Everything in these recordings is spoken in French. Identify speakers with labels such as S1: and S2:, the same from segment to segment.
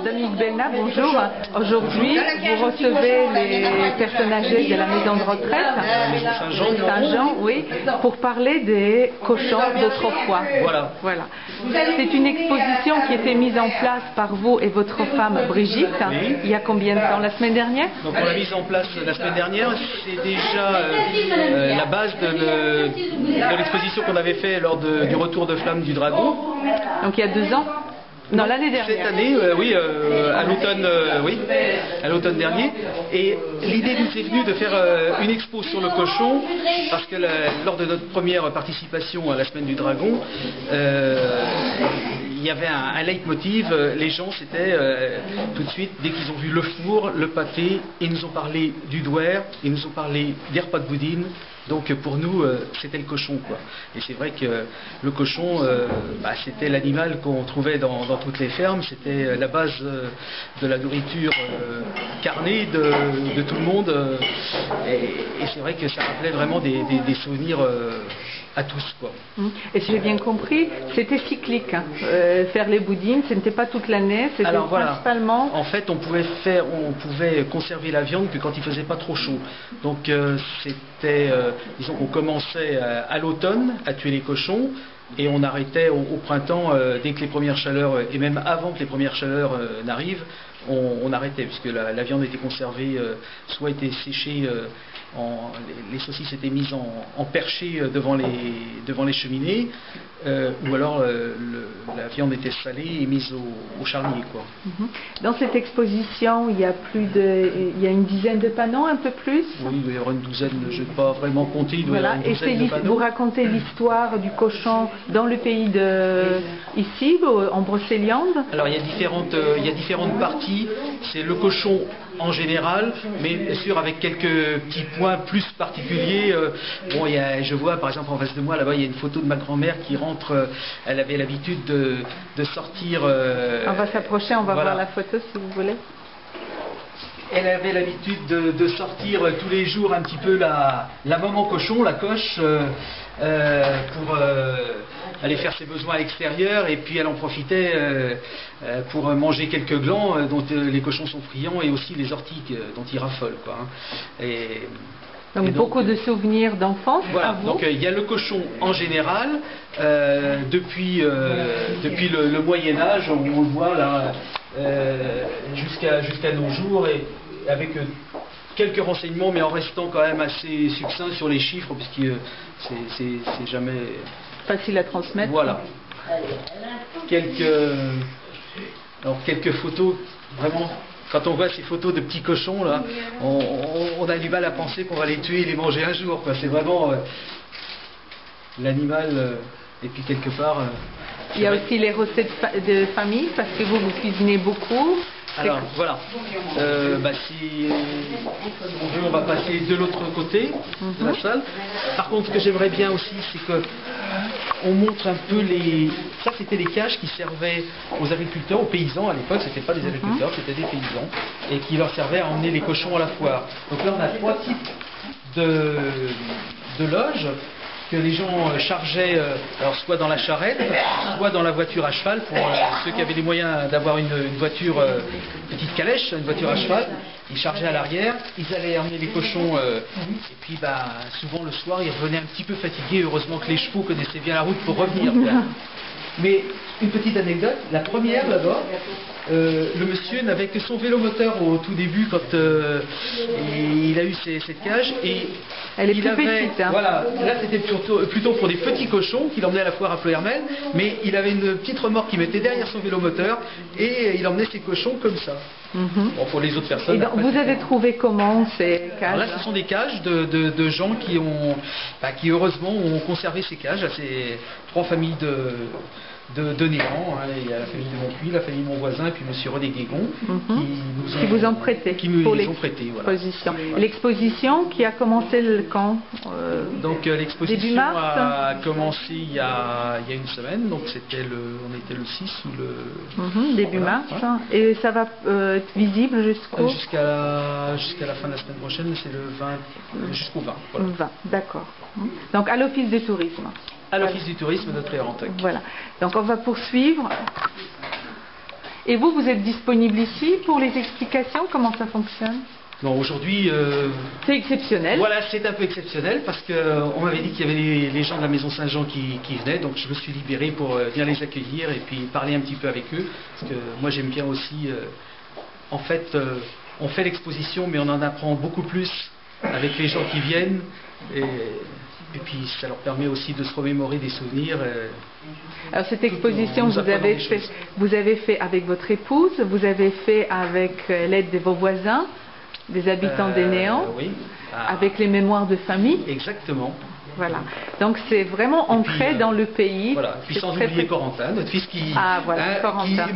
S1: Dominique Belna, bonjour. Aujourd'hui, vous recevez les personnes âgées de la maison de retraite Saint-Jean, oui, pour parler des cochons d'autrefois. Voilà. C'est une exposition qui était mise en place par vous et votre femme Brigitte,
S2: oui.
S1: Il y a combien de temps? La semaine dernière?
S2: Donc on l'a mise en place la semaine dernière. C'est déjà la base de l'exposition qu'on avait fait lors du retour de flamme du dragon.
S1: Donc il y a 2 ans? Non, l'année dernière.
S2: Cette année, oui, à l'automne dernier. Et l'idée nous est venue de faire une expo sur le cochon, parce que lors de notre première participation à la Semaine du Dragon, il y avait un leitmotiv. Les gens, c'était tout de suite, dès qu'ils ont vu le four, le pâté, ils nous ont parlé du douar, ils nous ont parlé des repas de boudine. Donc pour nous, c'était le cochon, quoi. Et c'est vrai que le cochon, c'était l'animal qu'on trouvait dans toutes les fermes. C'était la base de la nourriture carnée de tout le monde. Et c'est vrai que ça rappelait vraiment des souvenirs à tous, quoi.
S1: Et si j'ai bien compris, c'était cyclique. Faire les boudines, ce n'était pas toute l'année, c'était principalement...
S2: En fait, on pouvait conserver la viande que quand il faisait pas trop chaud. Donc c'était, disons qu'on commençait à l'automne à tuer les cochons et on arrêtait au printemps dès que les premières chaleurs, et même avant que les premières chaleurs n'arrivent, on arrêtait puisque la viande était conservée, soit était séchée. Les saucisses étaient mises en perché devant les cheminées, ou alors la viande était salée et mise au charnier, quoi.
S1: Dans cette exposition, il y a une dizaine de panneaux, un peu plus.
S2: Oui, il doit y avoir une douzaine, je ne vais pas vraiment compter, il doit y avoir une douzaine de panneaux.
S1: Vous racontez l'histoire du cochon dans le pays ici, en Brocéliande. Alors
S2: il y a différentes parties. C'est le cochon en général, mais bien sûr avec quelques petits points plus particuliers. Je vois par exemple en face de moi, là-bas, il y a une photo de ma grand-mère qui rentre, elle avait l'habitude de sortir...
S1: on va s'approcher, on va voir la photo si vous voulez.
S2: Elle avait l'habitude de sortir tous les jours un petit peu la maman cochon, la coche, pour aller faire ses besoins à l'extérieur, et puis elle en profitait pour manger quelques glands dont les cochons sont friands, et aussi les orties dont ils raffolent, quoi.
S1: Donc beaucoup de souvenirs d'enfance.
S2: Voilà, donc il y a le cochon en général, depuis le Moyen-Âge, on le voit là, jusqu'à nos jours, et avec quelques renseignements, mais en restant quand même assez succinct sur les chiffres, puisque c'est jamais
S1: facile à transmettre.
S2: Voilà. Quelques photos, vraiment. Quand on voit ces photos de petits cochons là, on a du mal à penser qu'on va les tuer et les manger un jour, quoi. C'est vraiment l'animal, et puis quelque part.
S1: Il y a aussi les recettes de famille, parce que vous cuisinez beaucoup.
S2: Alors voilà, si on veut, on va passer de l'autre côté de la salle. Par contre, ce que j'aimerais bien aussi, c'est que on montre un peu ça, c'était les cages qui servaient aux agriculteurs, aux paysans à l'époque. C'était pas des agriculteurs, c'était des paysans, et qui leur servaient à emmener les cochons à la foire. Donc là, on a 3 types de loges que les gens chargeaient, alors soit dans la charrette, soit dans la voiture à cheval, pour ceux qui avaient les moyens d'avoir une voiture, petite calèche, une voiture à cheval. Ils chargeaient à l'arrière, ils allaient emmener les cochons, et puis souvent le soir ils revenaient un petit peu fatigués. Heureusement que les chevaux connaissaient bien la route pour revenir. Mais une petite anecdote, la première d'abord, le monsieur n'avait que son vélomoteur au tout début quand il a eu cette cage, et
S1: elle est plus petite, hein.
S2: Voilà, là c'était plutôt pour des petits cochons qu'il emmenait à la foire à Ploërmel, mais il avait une petite remorque qu'il mettait derrière son vélomoteur et il emmenait ses cochons comme ça. Bon, pour les autres personnes.
S1: Et donc, vous avez trouvé comment ces cages?
S2: Alors là, ce sont des cages de gens qui heureusement ont conservé ces cages. C'est 3 familles de Néant, hein. Il y a la famille de Monpuy, la famille de mon voisin, et puis monsieur René Guégon,
S1: qui vous ont prêté
S2: pour l'exposition.
S1: L'exposition qui a commencé quand?
S2: Donc l'exposition a commencé il y a une semaine, donc on était le 6 ou le...
S1: début mars, hein. Et ça va être visible
S2: jusqu'à la fin de la semaine prochaine, c'est le 20, jusqu'au 20. Voilà.
S1: 20, d'accord. Donc à l'office du tourisme.
S2: À l'office du tourisme de Ploërmel.
S1: Voilà. Donc on va poursuivre. Et vous, vous êtes disponible ici pour les explications? Comment ça fonctionne?
S2: Non, aujourd'hui...
S1: c'est exceptionnel.
S2: Voilà, c'est un peu exceptionnel parce qu'on m'avait dit qu'il y avait les gens de la Maison Saint-Jean qui venaient, donc je me suis libéré pour venir les accueillir et puis parler un petit peu avec eux. Parce que moi j'aime bien aussi... en fait, on fait l'exposition, mais on en apprend beaucoup plus avec les gens qui viennent. Et puis ça leur permet aussi de se remémorer des souvenirs.
S1: Alors cette exposition, vous avez fait avec votre épouse, vous avez fait avec l'aide de vos voisins, des habitants des Néants,
S2: oui.
S1: avec les mémoires de famille.
S2: Exactement.
S1: Voilà. Donc c'est vraiment ancré dans le pays.
S2: Voilà. Puis sans oublier Corentin, notre fils qui,
S1: Corentin.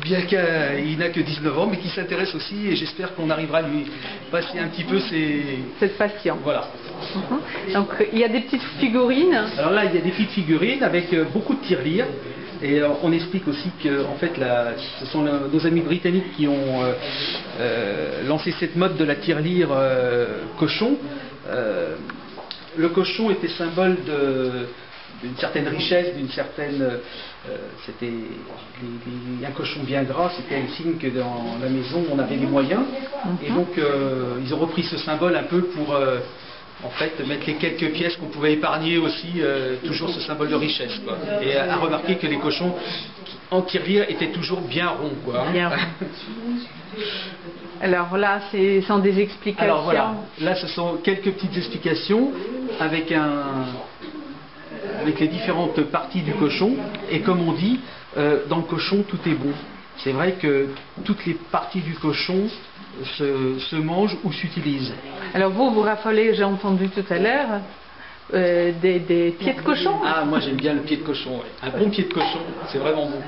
S2: bien qu'il n'a que 19 ans, mais qui s'intéresse aussi, et j'espère qu'on arrivera à lui passer un petit peu
S1: cette passion.
S2: Voilà.
S1: Donc il y a des petites figurines.
S2: Alors là, il y a des petites figurines avec beaucoup de tirelires. Et on explique aussi que en fait, ce sont nos amis britanniques qui ont lancé cette mode de la tirelire cochon. Le cochon était symbole d'une certaine richesse, d'une certaine... c'était un cochon bien gras, c'était un signe que dans la maison on avait les moyens. Et donc ils ont repris ce symbole un peu pour en fait mettre les quelques pièces qu'on pouvait épargner aussi, toujours ce symbole de richesse, quoi. Et à remarquer que les cochons en tirelire étaient toujours bien ronds, quoi, hein.
S1: Bien rond. Alors là, ce sont des explications.
S2: Alors voilà, là ce sont quelques petites explications avec les différentes parties du cochon. Et comme on dit, dans le cochon tout est bon. C'est vrai que toutes les parties du cochon se mangent ou s'utilisent.
S1: Alors vous raffolez, j'ai entendu tout à l'heure, des pieds de cochon.
S2: Ah, moi j'aime bien le pied de cochon, ouais. Un bon pied de cochon, c'est vraiment bon.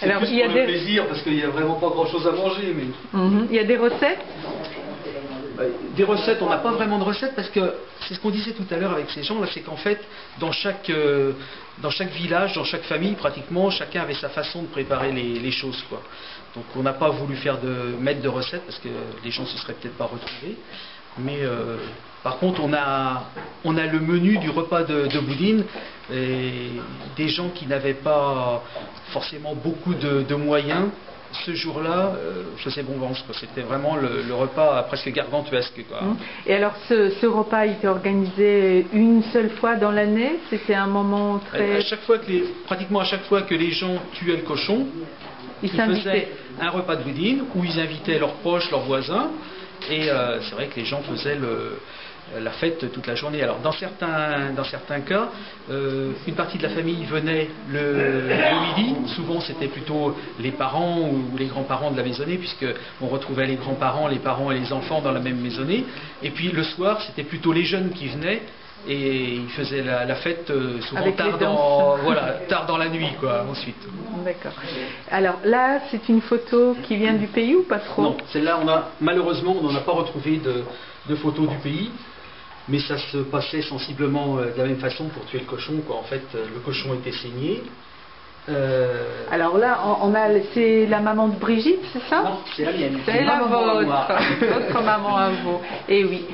S2: Alors, il y a des plaisir parce qu'il n'y a vraiment pas grand chose à manger. Mais...
S1: Il y a des recettes?
S2: Des recettes, on n'a pas vraiment de recettes parce que c'est ce qu'on disait tout à l'heure avec ces gens là, c'est qu'en fait dans chaque village, dans chaque famille pratiquement, chacun avait sa façon de préparer les choses, quoi. Donc on n'a pas voulu mettre de recettes parce que les gens se seraient peut-être pas retrouvés. Mais par contre on a le menu du repas de Boudine, et des gens qui n'avaient pas forcément beaucoup de moyens. Ce jour-là, faisait bon ventre. C'était vraiment le repas presque gargantuesque, quoi.
S1: Et alors, ce repas était organisé une seule fois dans l'année? C'était un moment très...
S2: Pratiquement à chaque fois que les gens tuaient le cochon, ils faisaient un repas de boudine où ils invitaient leurs proches, leurs voisins. Et c'est vrai que les gens faisaient la fête toute la journée. Alors dans certains cas, une partie de la famille venait le midi. Souvent c'était plutôt les parents ou les grands-parents de la maisonnée, puisque on retrouvait les grands-parents, les parents et les enfants dans la même maisonnée. Et puis le soir c'était plutôt les jeunes qui venaient. Et ils faisaient la fête souvent tard dans la nuit, quoi, ensuite.
S1: D'accord. Alors là, c'est une photo qui vient du pays ou pas trop?
S2: Non, celle-là, malheureusement, on n'en a pas retrouvé de photos du pays. Mais ça se passait sensiblement de la même façon pour tuer le cochon, quoi. En fait, le cochon était saigné.
S1: Alors là, c'est la maman de Brigitte, c'est ça?
S2: Non, c'est la mienne.
S1: C'est la vôtre, votre maman à vous. Et oui.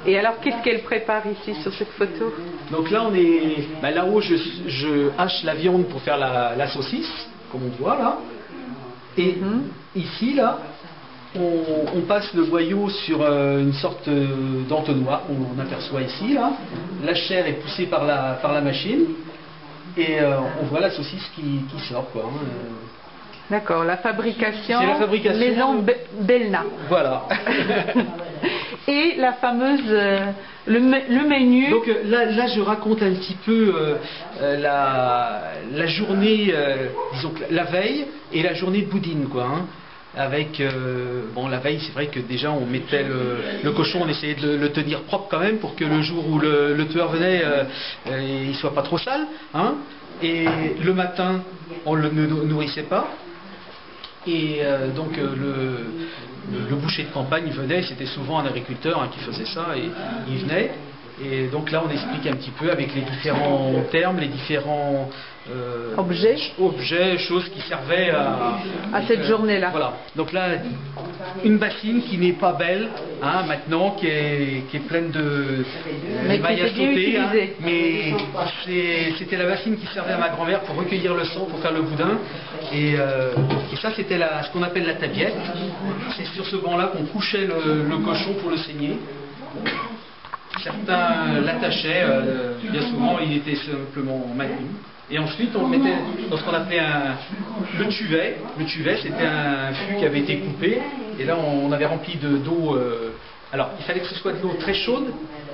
S1: Et alors, qu'est-ce qu'elle prépare ici sur cette photo?
S2: Donc là, là-haut, je hache la viande pour faire la saucisse, comme on voit là. Et ici, là, on passe le boyau sur une sorte d'entonnoir qu'on aperçoit ici, là. La chair est poussée par la machine. Et on voit la saucisse qui sort, quoi.
S1: D'accord, la fabrication,
S2: c'est la fabrication
S1: maison Belna.
S2: Voilà.
S1: Et la fameuse, le menu.
S2: Donc là, je raconte un petit peu la journée, disons la veille et la journée de Boudine, quoi. Avec, la veille, c'est vrai que déjà on mettait le cochon, on essayait de le tenir propre quand même pour que le jour où le tueur venait, il soit pas trop sale, hein. Et le matin, on ne le nourrissait pas. Et donc le boucher de campagne venait, c'était souvent un agriculteur qui faisait ça, et il venait, Et donc là, on explique un petit peu avec les différents termes, les différents objets, choses qui servaient
S1: à cette journée-là.
S2: Voilà. Donc là, une bassine qui n'est pas belle, hein, maintenant, qui est pleine de mailles à sauter, hein, mais c'était la bassine qui servait à ma grand-mère pour recueillir le sang, pour faire le boudin. Et ça, c'était ce qu'on appelle la tabiette. C'est sur ce banc-là qu'on couchait le cochon pour le saigner. Certains l'attachaient, bien souvent il était simplement maintenu. Et ensuite on mettait dans ce qu'on appelait le tuvet. Le tuvet, c'était un fût qui avait été coupé, et là on avait rempli d'eau. Alors il fallait que ce soit de l'eau très chaude,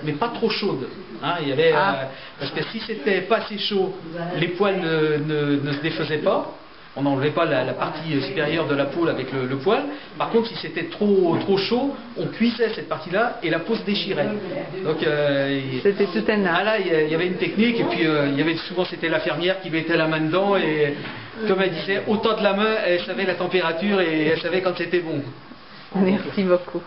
S2: mais pas trop chaude. Hein, parce que si c'était pas assez chaud, les poils ne se défaisaient pas. On n'enlevait pas la partie supérieure de la peau avec le poil. Par contre, si c'était trop chaud, on cuisait cette partie-là et la peau se déchirait. Donc,
S1: c'était tout un art.
S2: Ah là, il y avait une technique, et puis souvent c'était la fermière qui mettait la main dedans, et comme elle disait, autant de la main, elle savait la température et elle savait quand c'était bon.
S1: Merci beaucoup.